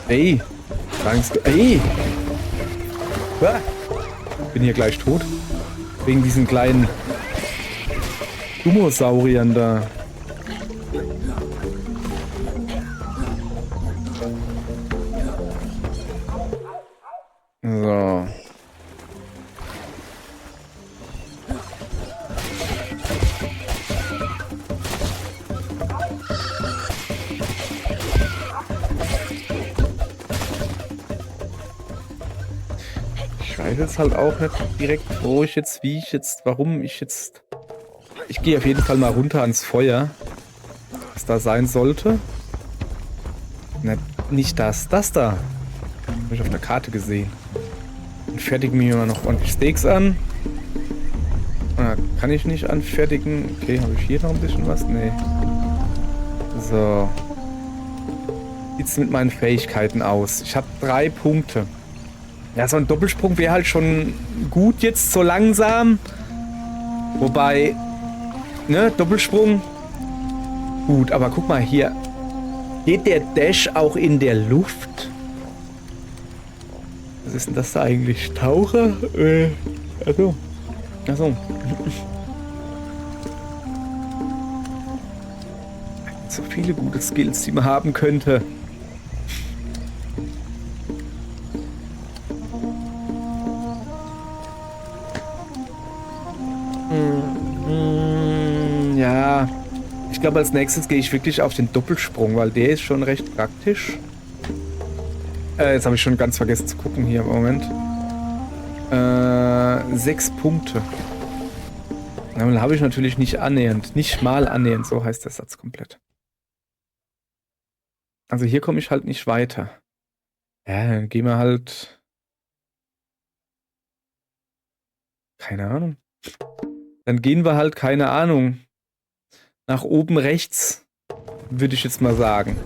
Ey. Angst. Ey. Ah. Bin hier gleich tot. Wegen diesen kleinen Dinosauriern da. So. Ich weiß jetzt halt auch nicht direkt, wo ich jetzt, wie ich jetzt, warum ich jetzt... Ich gehe auf jeden Fall mal runter ans Feuer, was da sein sollte. Nicht das, das da. Habe ich auf der Karte gesehen. Und fertigen mir mal noch ordentlich Steaks an. Ah, kann ich nicht anfertigen. Okay, habe ich hier noch ein bisschen was? Nee. So. Wie sieht's mit meinen Fähigkeiten aus? Ich habe 3 Punkte. Ja, so ein Doppelsprung wäre halt schon gut jetzt so langsam. Wobei, ne, Doppelsprung. Gut, aber guck mal hier. Geht der Dash auch in der Luft? Was ist denn das da eigentlich? Taucher? Achso. Achso. So viele gute Skills, die man haben könnte. Ja. Ich glaube, als nächstes gehe ich wirklich auf den Doppelsprung, weil der ist schon recht praktisch. Jetzt habe ich schon ganz vergessen zu gucken hier im Moment. 6 Punkte. Dann habe ich natürlich nicht annähernd. Nicht mal annähernd, so heißt der Satz komplett. Also hier komme ich halt nicht weiter. Ja, dann gehen wir halt... Keine Ahnung. Dann gehen wir halt, keine Ahnung, nach oben rechts, würde ich jetzt mal sagen.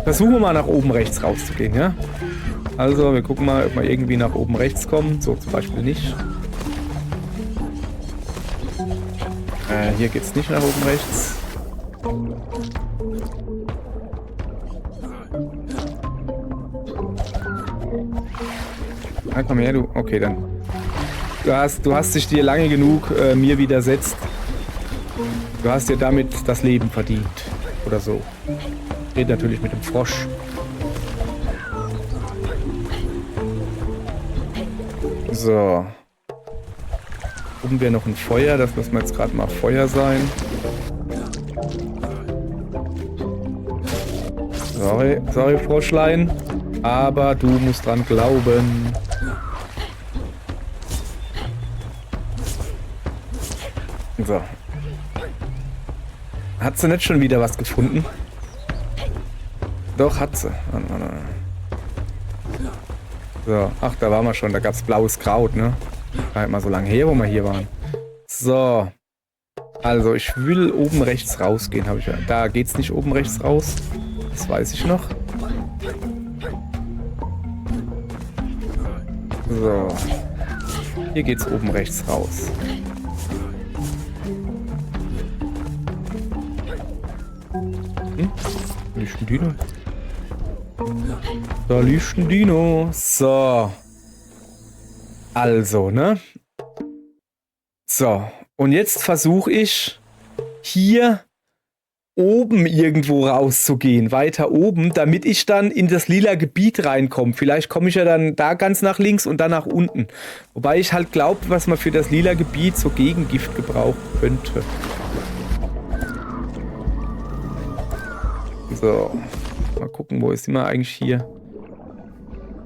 Versuchen wir mal nach oben rechts rauszugehen, ja? Also, wir gucken mal, ob wir irgendwie nach oben rechts kommen. So zum Beispiel nicht. Hier geht's nicht nach oben rechts. Ah, komm her, du. Okay, dann. Du hast dich dir lange genug mir widersetzt. Du hast dir damit das Leben verdient. Oder so. Ich rede natürlich mit dem Frosch. So. Oben wäre noch ein Feuer. Das muss jetzt gerade mal Feuer sein. Sorry, Froschlein. Aber du musst dran glauben. So. Hat sie nicht schon wieder was gefunden? Doch, hat sie. So, ach, da waren wir schon. Da gab es blaues Kraut, ne? War halt mal so lange her, wo wir hier waren. So. Also, ich will oben rechts rausgehen. Habe ich ja. Da geht's nicht oben rechts raus. Das weiß ich noch. So. Hier geht's oben rechts raus. Liegt ein Dino. Da liegt ein Dino. So. Also, ne? So. Und jetzt versuche ich hier oben irgendwo rauszugehen. Weiter oben, damit ich dann in das lila Gebiet reinkomme. Vielleicht komme ich ja dann da ganz nach links und dann nach unten. Wobei ich halt glaube, was man für das lila Gebiet so Gegengift gebrauchen könnte. So, mal gucken, wo ist immer eigentlich hier?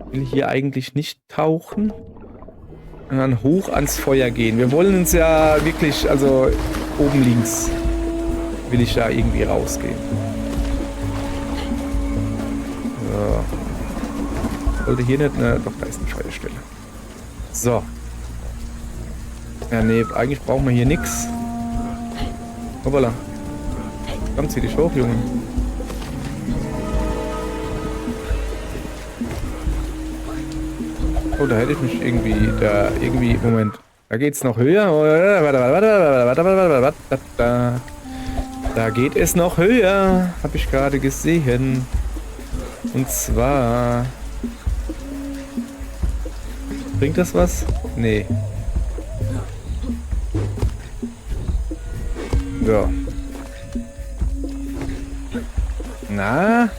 Ich will hier eigentlich nicht tauchen. Und dann hoch ans Feuer gehen. Wir wollen uns ja wirklich, also oben links will ich da irgendwie rausgehen. So. Sollte hier nicht, ne? Doch, da ist eine Feuerstelle. So. Ja, nee, eigentlich brauchen wir hier nichts. Hoppala. Komm, zieh dich hoch, Junge. Oh, da hätte ich mich irgendwie, Moment, da geht's noch höher. Da geht es noch höher. Habe ich gerade gesehen. Und zwar... Bringt das was? Nee. So. Na,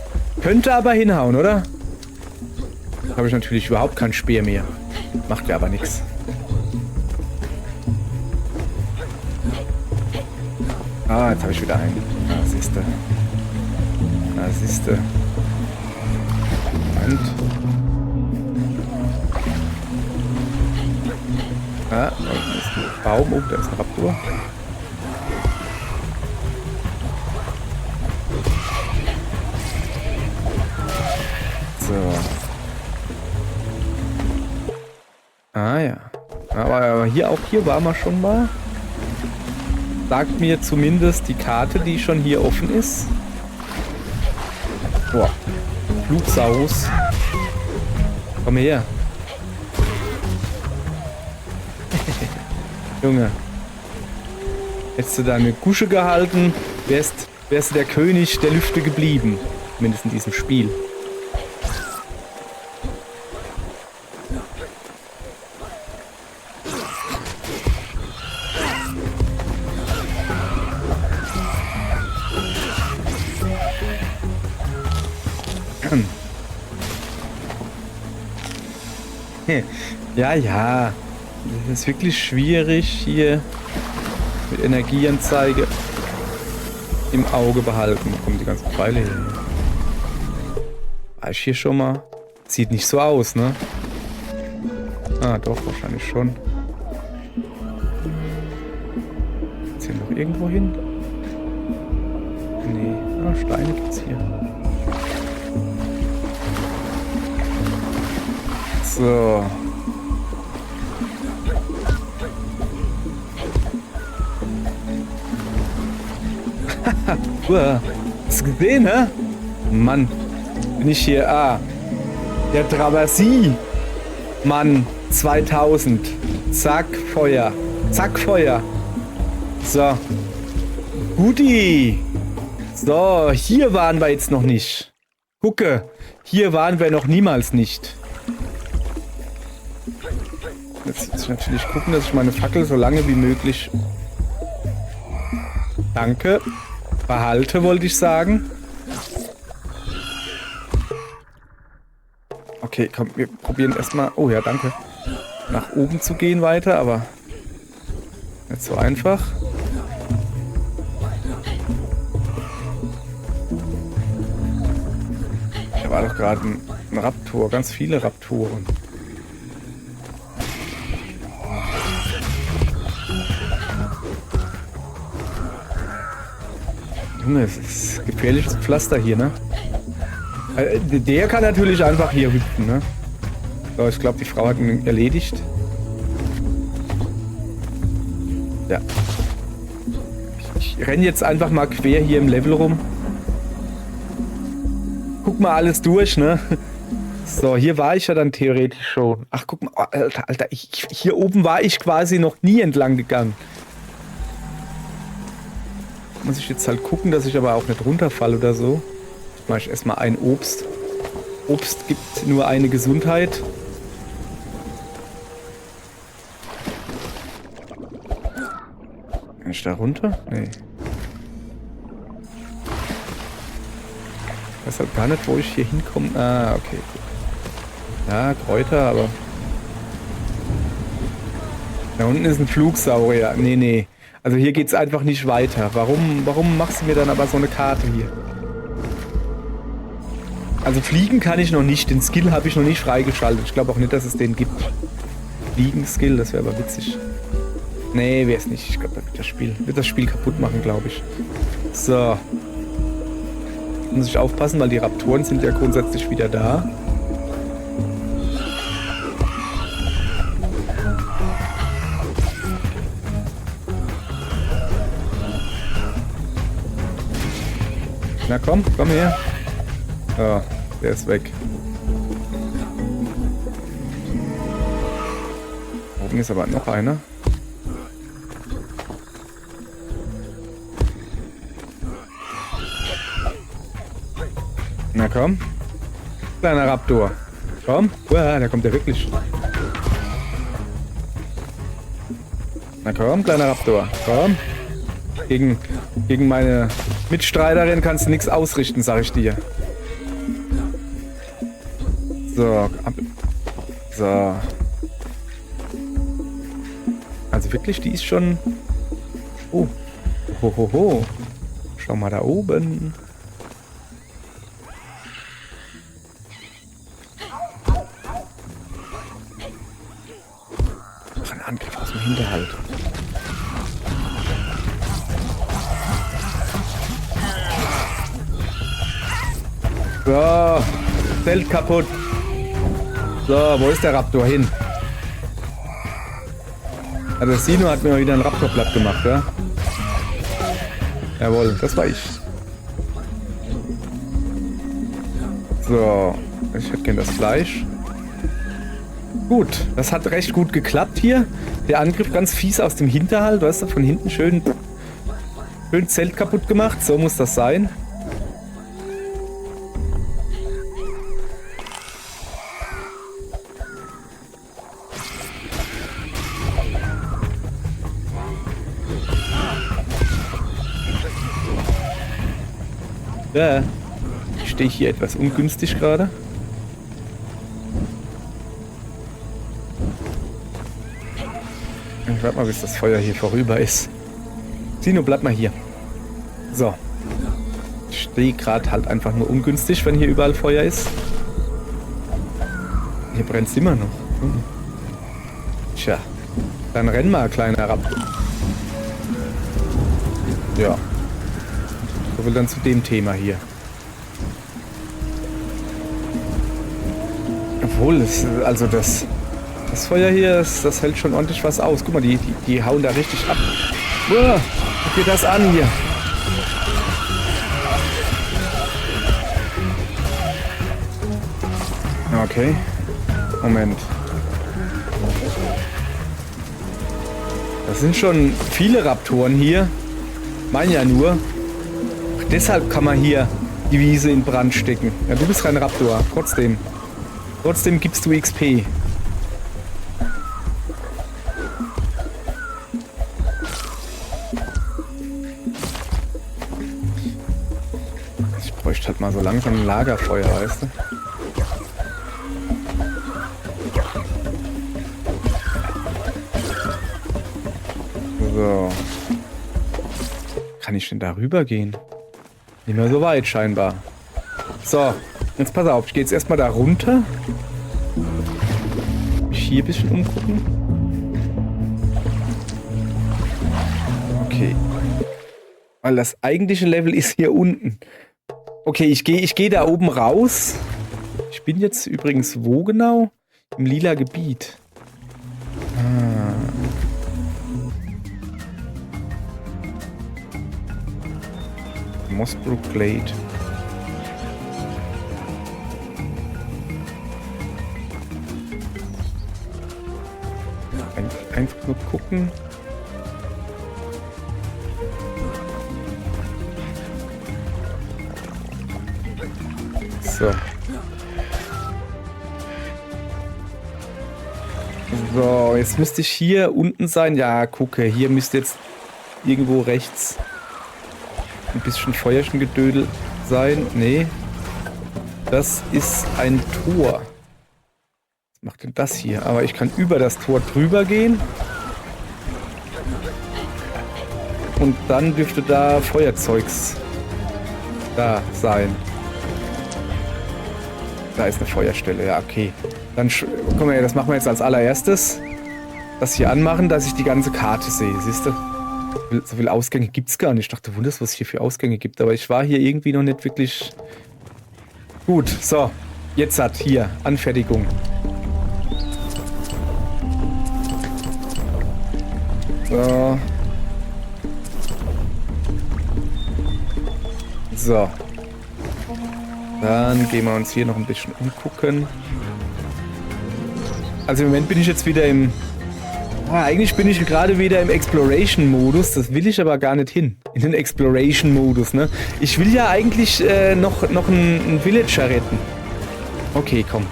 könnte aber hinhauen, oder? Habe ich natürlich überhaupt keinen Speer mehr. Macht ja aber nichts. Ah, jetzt habe ich wieder einen. Ah, siehste. Ah, siehste. Und. Ah, da ist ein Baum. Oh, da ist ein Raptor. So. Ah ja. Aber hier auch hier waren wir schon mal. Sagt mir zumindest die Karte, die schon hier offen ist. Boah. Flugsaurus. Komm her. Junge. Hättest du da eine Gusche gehalten, wärst du der König der Lüfte geblieben. Zumindest in diesem Spiel. Ja, ja. Das ist wirklich schwierig hier mit Energieanzeige im Auge behalten. Da kommen die ganzen Pfeile hin. War ich hier schon mal? Sieht nicht so aus, ne? Ah, doch, wahrscheinlich schon. Ist hier noch irgendwo hin? Nee. Ah, Steine gibt's hier. So. Hast du gesehen, hä? Mann. Bin ich hier. Ah. Der Traversie. Mann. 2000. Zack, Feuer. Zack, Feuer. So. Guti. So, hier waren wir jetzt noch nicht. Gucke. Hier waren wir noch niemals nicht. Jetzt muss ich natürlich gucken, dass ich meine Fackel so lange wie möglich... Danke. Behalte, wollte ich sagen. Okay, komm, wir probieren erstmal... Oh ja, danke. Nach oben zu gehen weiter, aber... Nicht so einfach. Da war doch gerade ein Raptor, ganz viele Raptoren. Junge, es ist gefährliches Pflaster hier, ne? Der kann natürlich einfach hier hüpfen, ne? So, ich glaube, die Frau hat ihn erledigt. Ja. Ich renne jetzt einfach mal quer hier im Level rum. Guck mal alles durch, ne? So, hier war ich ja dann theoretisch schon. Ach, guck mal, oh, Alter, hier oben war ich quasi noch nie entlang gegangen. Muss ich jetzt halt gucken, dass ich aber auch nicht runterfalle oder so. Mache ich erstmal ein Obst. Obst gibt nur eine Gesundheit. Kann ich da runter? Nee. Ich weiß halt gar nicht, wo ich hier hinkomme. Ah, okay. Gut. Ja, Kräuter, aber... Da unten ist ein Flugsaurier. Nee, nee. Also hier geht's einfach nicht weiter. Warum machst du mir dann aber so eine Karte hier? Also fliegen kann ich noch nicht. Den Skill habe ich noch nicht freigeschaltet. Ich glaube auch nicht, dass es den gibt. Fliegen-Skill, das wäre aber witzig. Nee, wäre es nicht. Ich glaube, da wird das Spiel kaputt machen, glaube ich. So. Muss ich aufpassen, weil die Raptoren sind ja grundsätzlich wieder da. Na komm, komm her. Oh, der ist weg. Oben ist aber noch einer. Na komm. Kleiner Raptor. Komm. Uah, da kommt er wirklich. Na komm, kleiner Raptor. Komm. Gegen meine Mitstreiterin kannst du nichts ausrichten, sag ich dir. So. So. Also wirklich, die ist schon... Oh. Hohoho. Schau mal da oben. Ach, ein Angriff aus dem Hinterhalt. So. Zelt kaputt. So, wo ist der Raptor hin? Also Sino hat mir mal wieder ein Raptor platt gemacht, ja? Jawohl, das war ich. So, ich hätte gern das Fleisch. Gut, das hat recht gut geklappt hier. Der Angriff ganz fies aus dem Hinterhalt, weißt du, von hinten schön Zelt kaputt gemacht. So muss das sein. Ja, ich stehe hier etwas ungünstig gerade. Ich warte mal, bis das Feuer hier vorüber ist. Sino, bleib mal hier. So. Ich stehe gerade halt einfach nur ungünstig, wenn hier überall Feuer ist. Hier brennt es immer noch. Tja. Dann renn mal, kleiner Raptor. Ja. So viel dann zu dem Thema hier. Obwohl, also das Feuer hier, das hält schon ordentlich was aus. Guck mal, die hauen da richtig ab. Uah, guck dir das an hier. Okay. Moment. Das sind schon viele Raptoren hier. Mein ja nur. Deshalb kann man hier die Wiese in Brand stecken. Ja, du bist kein Raptor. Trotzdem gibst du XP. Ich bräuchte halt mal so langsam ein Lagerfeuer, weißt du? So. Kann ich denn da rüber gehen? Nicht mehr so weit scheinbar. So, jetzt pass auf, ich gehe jetzt erstmal da runter. Mich hier ein bisschen umgucken. Okay. Weil das eigentliche Level ist hier unten. Okay, ich gehe da oben raus. Ich bin jetzt übrigens wo genau? Im lila Gebiet. Mossbrook Glade. Einfach nur gucken. So. So, jetzt müsste ich hier unten sein. Ja, gucke, hier müsste jetzt irgendwo rechts ein bisschen Feuerchengedödel sein. Nee. Das ist ein Tor. Was macht denn das hier? Aber ich kann über das Tor drüber gehen. Und dann dürfte da Feuerzeugs da sein. Da ist eine Feuerstelle. Ja, okay. Dann, guck mal her, das machen wir jetzt als allererstes. Das hier anmachen, dass ich die ganze Karte sehe. Siehst du? So viele Ausgänge gibt es gar nicht. Ich dachte, wunders, was es hier für Ausgänge gibt. Aber ich war hier irgendwie noch nicht wirklich... Gut, so. Jetzt hat hier Anfertigung. So. So. Dann gehen wir uns hier noch ein bisschen umgucken. Also im Moment bin ich jetzt wieder im Eigentlich bin ich gerade wieder im Exploration-Modus. Das will ich aber gar nicht hin. In den Exploration-Modus, ne? Ich will ja eigentlich noch einen Villager retten. Okay, komm.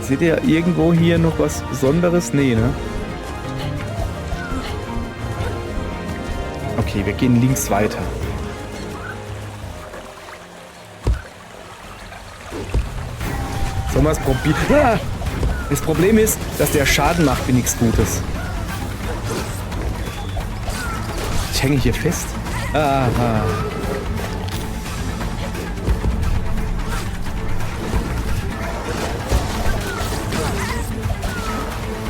Seht ihr irgendwo hier noch was Besonderes? Nee, ne? Okay, wir gehen links weiter. Sollen wir es probieren? Ah! Das Problem ist, dass der Schaden macht wie nichts Gutes. Ich hänge hier fest. Aha.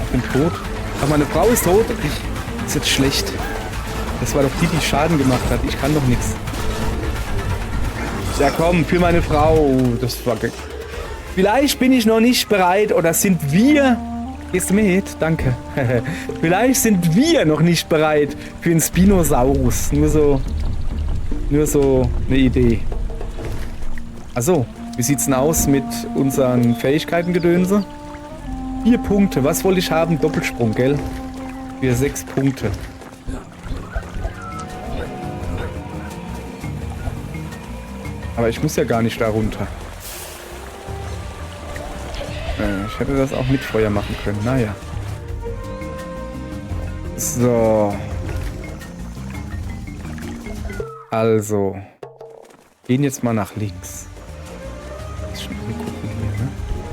Ich bin tot. Aber meine Frau ist tot. Das ist jetzt schlecht. Das war doch die, die Schaden gemacht hat. Ich kann doch nichts. Ja komm, für meine Frau. Das war... Vielleicht bin ich noch nicht bereit oder sind wir... Gehst du mit? Danke. Vielleicht sind wir noch nicht bereit für einen Spinosaurus. Nur so eine Idee. Achso, wie sieht's denn aus mit unseren Fähigkeiten-Gedönse? 4 Punkte. Was wollte ich haben? Doppelsprung, gell? Für 6 Punkte. Aber ich muss ja gar nicht da runter. Ich hätte das auch mit Feuer machen können. Naja. So. Also. Gehen jetzt mal nach links. Schon mal gucken hier, ne?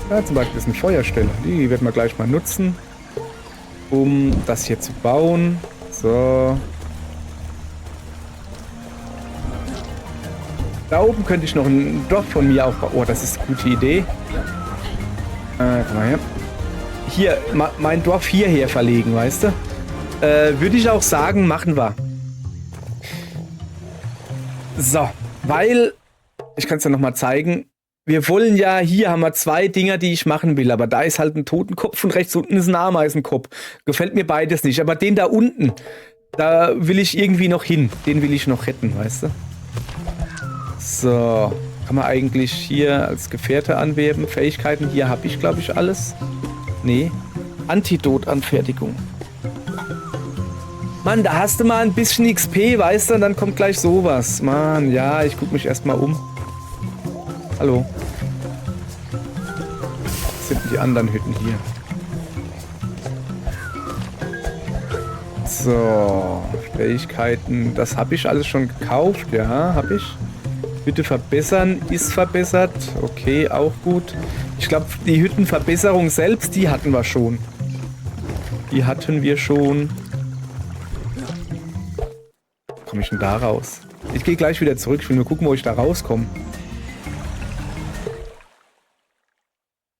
Ja, zum Beispiel ist eine Feuerstelle. Die werden wir gleich mal nutzen, um das hier zu bauen. So. Da oben könnte ich noch ein Dorf von mir aufbauen. Oh, das ist eine gute Idee. Komm mal her. Hier, mein Dorf hierher verlegen, weißt du? Würde ich auch sagen, machen wir. So, weil, ich kann es ja nochmal zeigen, wir wollen ja, hier haben wir 2 Dinger, die ich machen will, aber da ist halt ein Totenkopf und rechts unten ist ein Ameisenkopf. Gefällt mir beides nicht, aber den da unten, da will ich irgendwie noch hin. Den will ich noch retten, weißt du? So, kann man eigentlich hier als Gefährte anwerben. Fähigkeiten, hier habe ich, glaube ich, alles. Nee. Antidotanfertigung. Mann, da hast du mal ein bisschen XP, weißt du, und dann kommt gleich sowas. Mann, ja, ich gucke mich erstmal um. Hallo. Was sind denn die anderen Hütten hier? So, Fähigkeiten, das habe ich alles schon gekauft, ja, habe ich. Hütte verbessern, ist verbessert. Okay, auch gut. Ich glaube, die Hüttenverbesserung selbst, die hatten wir schon. Die hatten wir schon. Komme ich denn da raus? Ich gehe gleich wieder zurück. Ich will nur gucken, wo ich da rauskomme.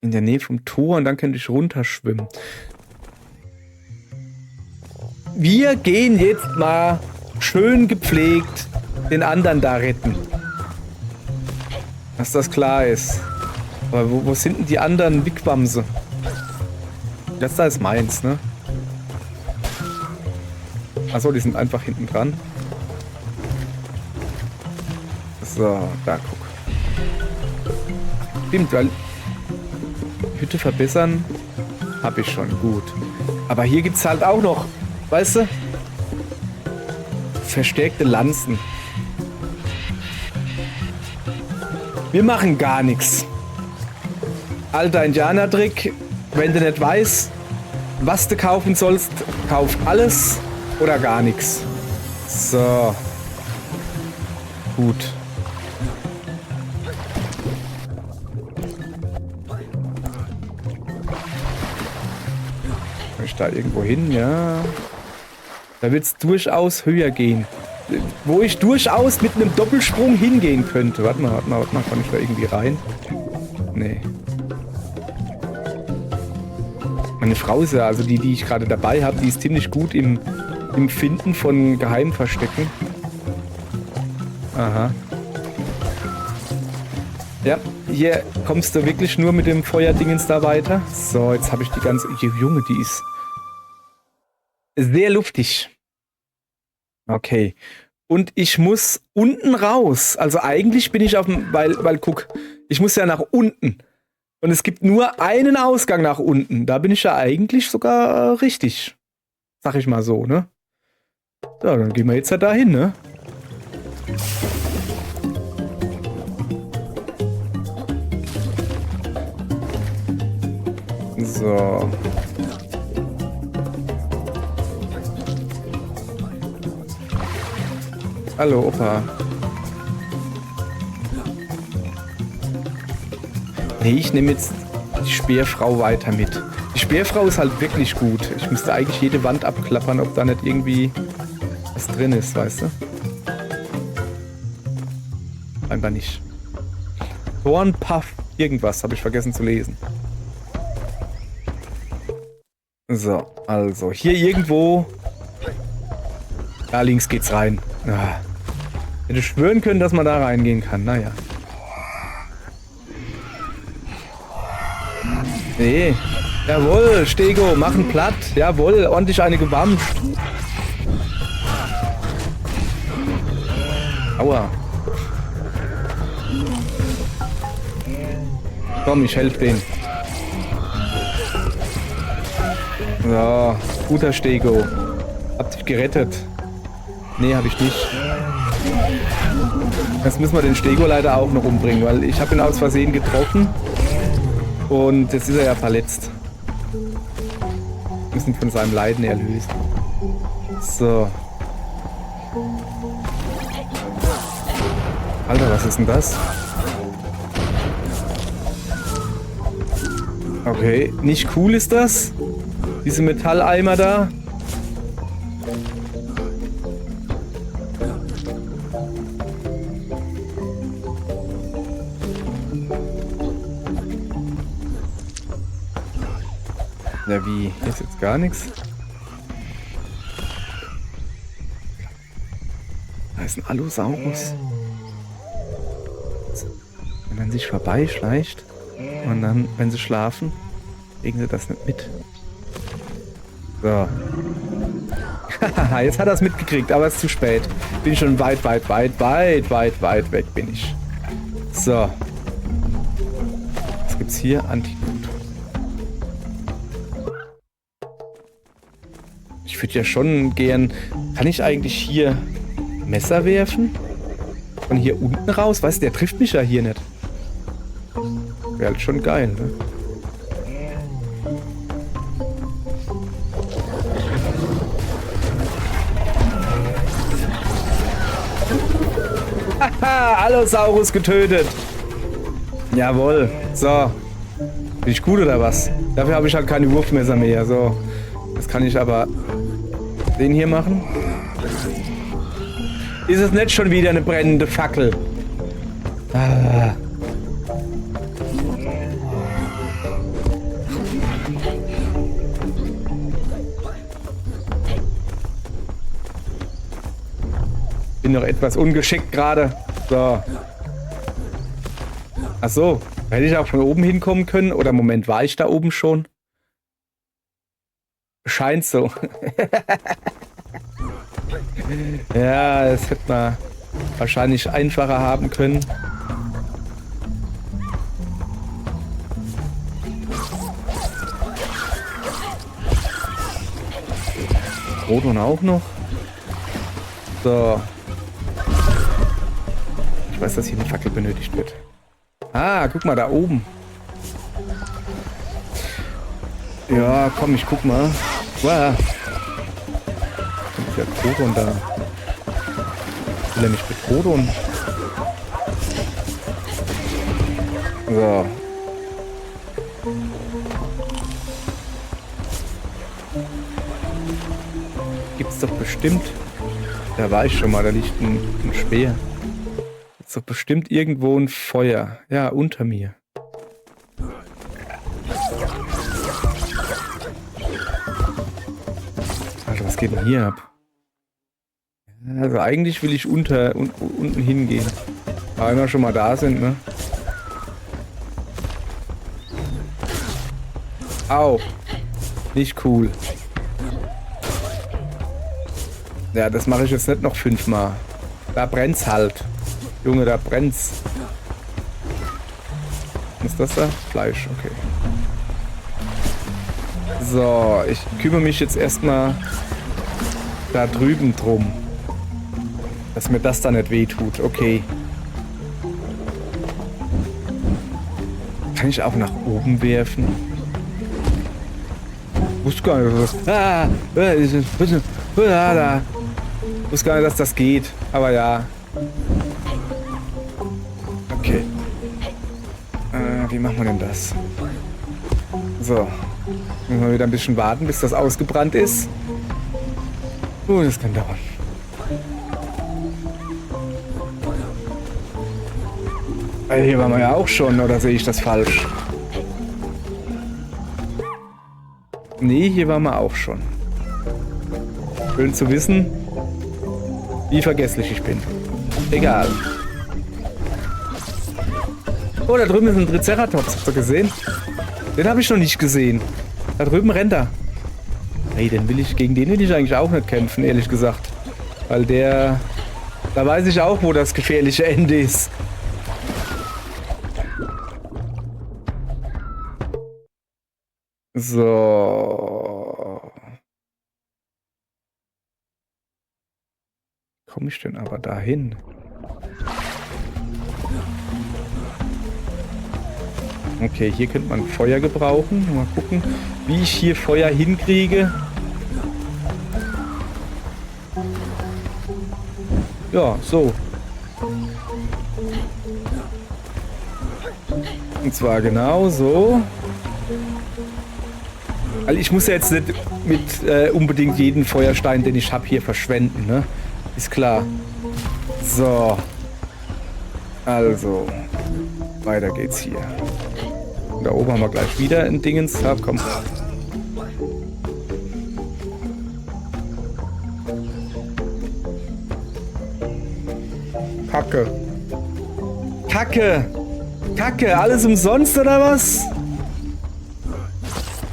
In der Nähe vom Tor und dann könnte ich runterschwimmen. Wir gehen jetzt mal schön gepflegt den anderen da retten. Dass das klar ist. Aber wo sind denn die anderen Wigwamse? Das da ist meins, ne? Achso, die sind einfach hinten dran. So, da guck. Stimmt, weil Hütte verbessern habe ich schon, gut. Aber hier gibt's halt auch noch, weißt du? Verstärkte Lanzen. Wir machen gar nichts. Alter Indianertrick, wenn du nicht weißt, was du kaufen sollst, kauf alles oder gar nichts. So. Gut. Kann ich da irgendwo hin? Ja. Da wird es durchaus höher gehen. Wo ich durchaus mit einem Doppelsprung hingehen könnte. Warte mal. Kann ich da irgendwie rein? Nee. Meine Frau ist ja, also die ich gerade dabei habe, die ist ziemlich gut im Finden von Geheimverstecken. Aha. Ja, hier kommst du wirklich nur mit dem Feuerdingens da weiter. So, jetzt habe ich die ganze... Junge, die ist sehr luftig. Okay. Und ich muss unten raus. Also eigentlich bin ich auf dem... Weil guck, ich muss ja nach unten. Und es gibt nur einen Ausgang nach unten. Da bin ich ja eigentlich sogar richtig. Sag ich mal so, ne? So, dann gehen wir jetzt halt dahin, ne? So. Hallo, Opa. Nee, ich nehme jetzt die Speerfrau weiter mit. Die Speerfrau ist halt wirklich gut. Ich müsste eigentlich jede Wand abklappern, ob da nicht irgendwie was drin ist, weißt du? Einfach nicht. Thornpuff, irgendwas, habe ich vergessen zu lesen. So, also hier irgendwo. Da links geht's rein. Ah. Hätte schwören können, dass man da reingehen kann. Naja. Nee. Jawohl, Stego, machen platt. Jawohl, ordentlich eine gewammt. Aua. Komm, ich helfe den. So, guter Stego. Hab dich gerettet. Nee, hab ich nicht. Jetzt müssen wir den Stego leider auch noch umbringen, weil ich habe ihn aus Versehen getroffen. Und jetzt ist er ja verletzt. Wir müssen ihn von seinem Leiden erlösen. So. Alter, was ist denn das? Okay, nicht cool ist das. Diese Metalleimer da. Ja, wie? Hier ist jetzt gar nichts. Da ist ein Allosaurus. Wenn man sich vorbeischleicht und dann, wenn sie schlafen, kriegen sie das nicht mit. So. Jetzt hat er es mitgekriegt, aber es ist zu spät. Bin schon weit weg bin ich. So. Was gibt's hier? Antidot. Ich würde ja schon gern... Kann ich eigentlich hier Messer werfen? Von hier unten raus? Weißt du, der trifft mich ja hier nicht. Wäre halt schon geil, ne? Haha, Allosaurus getötet. Jawohl. So. Bin ich gut oder was? Dafür habe ich halt keine Wurfmesser mehr. So. Das kann ich aber den hier machen. Ist es nicht schon wieder eine brennende Fackel? Ah. Bin noch etwas ungeschickt gerade. So. Ach so. Hätte ich auch von oben hinkommen können? Oder Moment, war ich da oben schon? Scheint so. Ja, das hätte man wahrscheinlich einfacher haben können. Proton auch noch. So. Ich weiß, dass hier eine Fackel benötigt wird. Ah, guck mal, da oben. Ja, komm, ich guck mal. Wow. Ist ja Proton da. Will er mich mit Proton? So. Gibt's doch bestimmt. Da war ich schon mal, da liegt ein Speer. Gibt's doch bestimmt irgendwo ein Feuer. Ja, unter mir. Alter, was geht denn hier ab? Also eigentlich will ich unten hingehen. Aber wenn wir schon mal da sind, ne? Au. Nicht cool. Ja, das mache ich jetzt nicht noch 5-mal. Da brennt's halt. Junge, da brennt's. Was ist das da? Fleisch, okay. So, ich kümmere mich jetzt erstmal da drüben drum. Dass mir das da nicht wehtut. Okay. Kann ich auch nach oben werfen? Wusste gar nicht, was das... Wusste gar nicht, dass das geht. Aber ja. Okay. Wie machen wir denn das? So. Müssen wir wieder ein bisschen warten, bis das ausgebrannt ist. Das kann dauern. Hier waren wir ja auch schon, oder sehe ich das falsch? Nee, hier waren wir auch schon. Schön zu wissen, wie vergesslich ich bin. Egal. Oh, da drüben ist ein Triceratops. Habt ihr gesehen? Den habe ich noch nicht gesehen. Da drüben rennt er. Hey, gegen den will ich eigentlich auch nicht kämpfen, ehrlich gesagt. Weil der... Da weiß ich auch, wo das gefährliche Ende ist. So. Komme ich denn aber dahin? Okay, hier könnte man Feuer gebrauchen. Mal gucken, wie ich hier Feuer hinkriege. Ja, so. Und zwar genau so. Also ich muss ja jetzt nicht mit unbedingt jeden Feuerstein, den ich habe, hier verschwenden, ne? Ist klar. So. Also. Weiter geht's hier. Und da oben haben wir gleich wieder ein Dingens. Ja, komm. Kacke. Kacke. Kacke. Alles umsonst, oder was?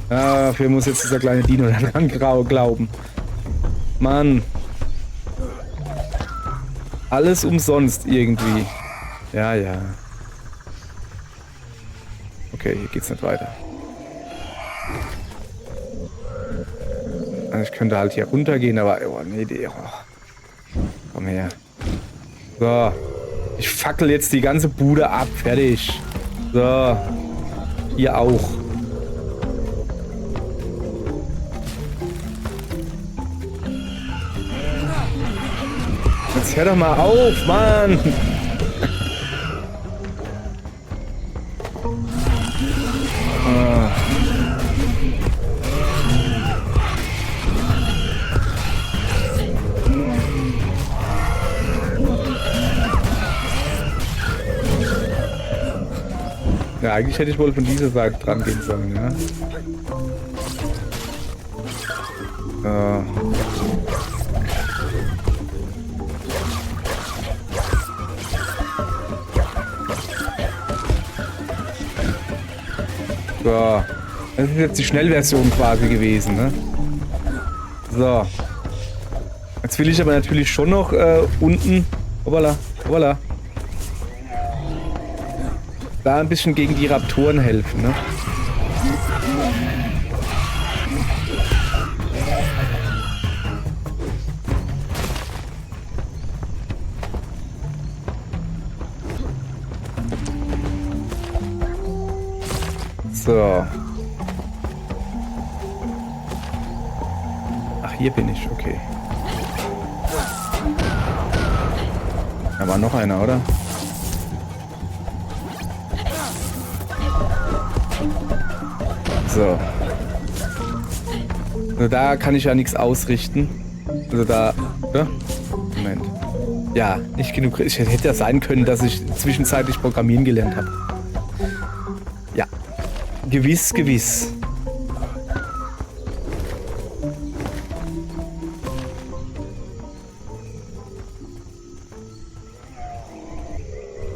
Ja, dafür muss jetzt dieser kleine Dino daran glauben. Mann. Alles umsonst irgendwie. Ja, ja. Okay, hier geht's nicht weiter. Ich könnte halt hier runtergehen, aber... Oh, nee, komm her. So. Ich fackel jetzt die ganze Bude ab. Fertig. So. Hier auch. Jetzt hör doch mal auf, Mann! Ja, eigentlich hätte ich wohl von dieser Seite dran gehen sollen, ja. So. Das ist jetzt die Schnellversion quasi gewesen, ne? So. Jetzt will ich aber natürlich schon noch unten. Hoppala, hoppala. Da ein bisschen gegen die Raptoren helfen, ne? So. Ach, hier bin ich, okay. Da war noch einer, oder? So. Also da kann ich ja nichts ausrichten. Also da... Oder? Moment. Ja, nicht genug... Ich hätte ja sein können, dass ich zwischenzeitlich Programmieren gelernt habe. Ja. Gewiss, gewiss.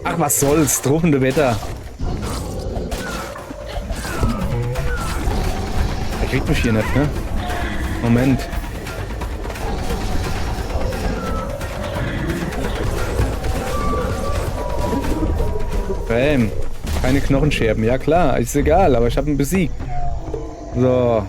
Ach, was soll's? Drohende Wetter. Er kriegt mich hier nicht, ne? Moment. Bam. Keine Knochenscherben. Ja klar, ist egal, aber ich habe ihn besiegt. So.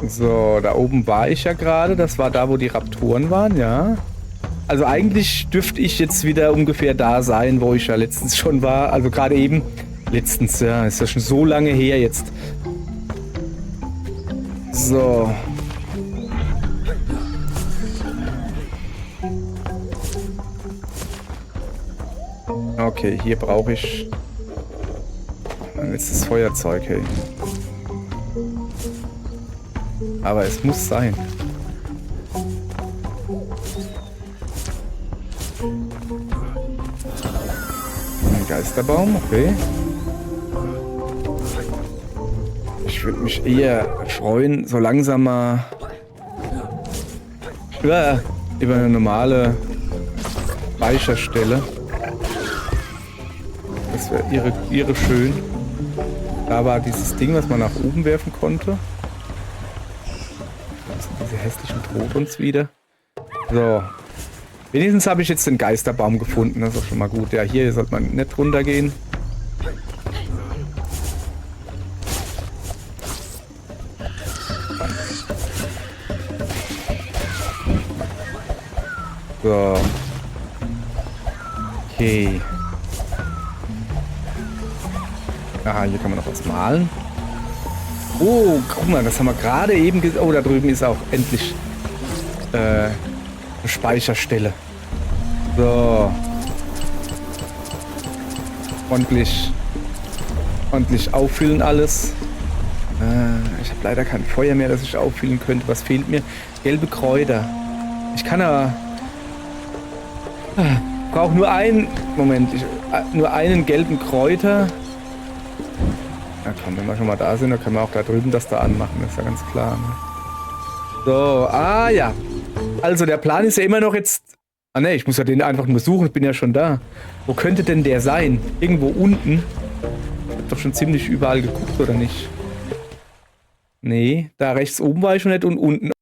So, da oben war ich ja gerade. Das war da, wo die Raptoren waren, ja. Also eigentlich dürfte ich jetzt wieder ungefähr da sein, wo ich ja letztens schon war. Also gerade eben. Letztens, ja. Ist ja schon so lange her jetzt. So. Okay, hier brauche ich ein letztes Feuerzeug, hey. Aber es muss sein. Ein Geisterbaum, okay. Ich würde mich eher freuen, so langsam mal über eine normale Speicherstelle. Das wäre irre schön. Da war dieses Ding, was man nach oben werfen konnte. Diese hässlichen Trogons wieder. So. Wenigstens habe ich jetzt den Geisterbaum gefunden. Das ist auch schon mal gut. Ja, hier sollte man nicht runtergehen. So. Okay. Aha, hier kann man noch was malen. Oh, guck mal, das haben wir gerade eben gesehen. Oh, da drüben ist auch endlich eine Speicherstelle. So. Ordentlich auffüllen alles. Ich habe leider kein Feuer mehr, das ich auffüllen könnte. Was fehlt mir? Gelbe Kräuter. Ich kann aber... brauche nur einen... Moment, nur einen gelben Kräuter. Na komm, wenn wir schon mal da sind, dann können wir auch da drüben das da anmachen. Das ist ja ganz klar. Ne? So, ja. Also der Plan ist ja immer noch jetzt... Ah ne, ich muss ja den einfach nur suchen, ich bin ja schon da. Wo könnte denn der sein? Irgendwo unten? Ich hab doch schon ziemlich überall geguckt, oder nicht? Nee, da rechts oben war ich schon nicht und unten.